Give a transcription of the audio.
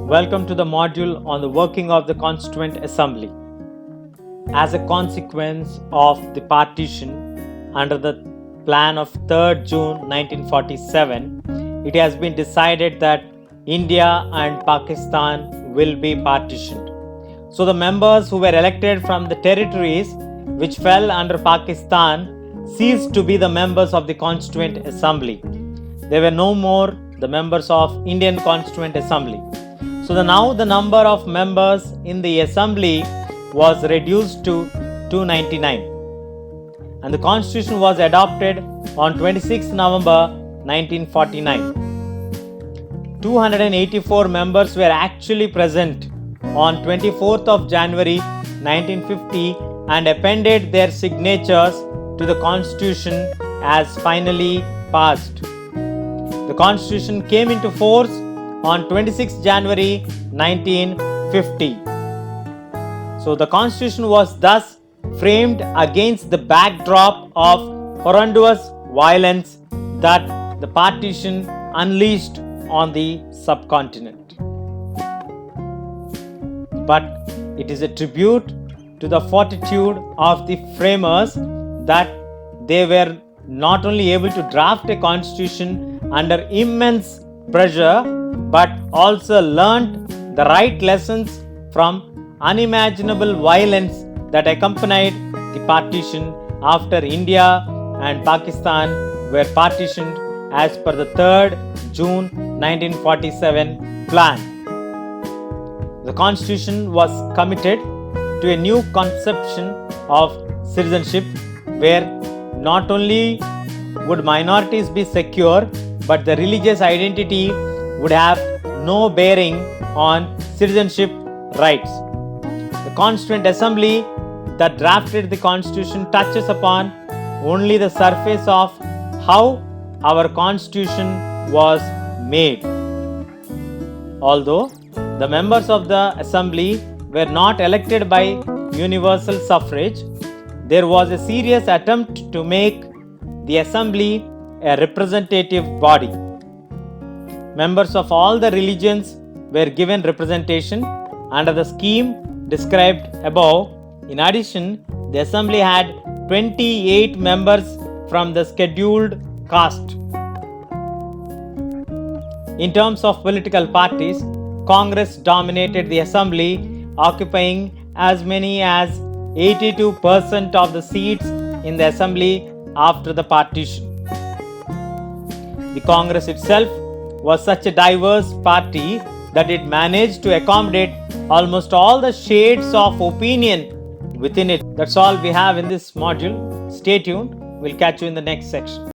Welcome to the module on the working of the Constituent Assembly. As a consequence of the partition under the plan of 3rd June 1947, it has been decided that India and Pakistan will be partitioned. So the members who were elected from the territories which fell under Pakistan ceased to be the members of the Constituent Assembly. They were no more the members of Indian Constituent Assembly. So now the number of members in the assembly was reduced to 299, and the constitution was adopted on 26 November 1949. 284 members were actually present on 24th of January 1950 and appended their signatures to the constitution as finally passed. The constitution came into force on 26 January 1950. So the constitution was thus framed against the backdrop of horrendous violence that the partition unleashed on the subcontinent. But it is a tribute to the fortitude of the framers that they were not only able to draft a constitution under immense pressure, but also learnt the right lessons from unimaginable violence that accompanied the partition after India and Pakistan were partitioned as per the 3rd June 1947 plan. The constitution was committed to a new conception of citizenship where not only would minorities be secure, but the religious identity would have no bearing on citizenship rights. The Constituent Assembly that drafted the Constitution touches upon only the surface of how our Constitution was made. Although the members of the Assembly were not elected by universal suffrage, there was a serious attempt to make the Assembly a representative body. Members of all the religions were given representation under the scheme described above. In addition, the assembly had 28 members from the scheduled caste. In terms of political parties, Congress dominated the assembly, occupying as many as 82% of the seats in the assembly after the partition. The Congress itself was such a diverse party that it managed to accommodate almost all the shades of opinion within it. That's all we have in this module. Stay tuned. We'll catch you in the next section.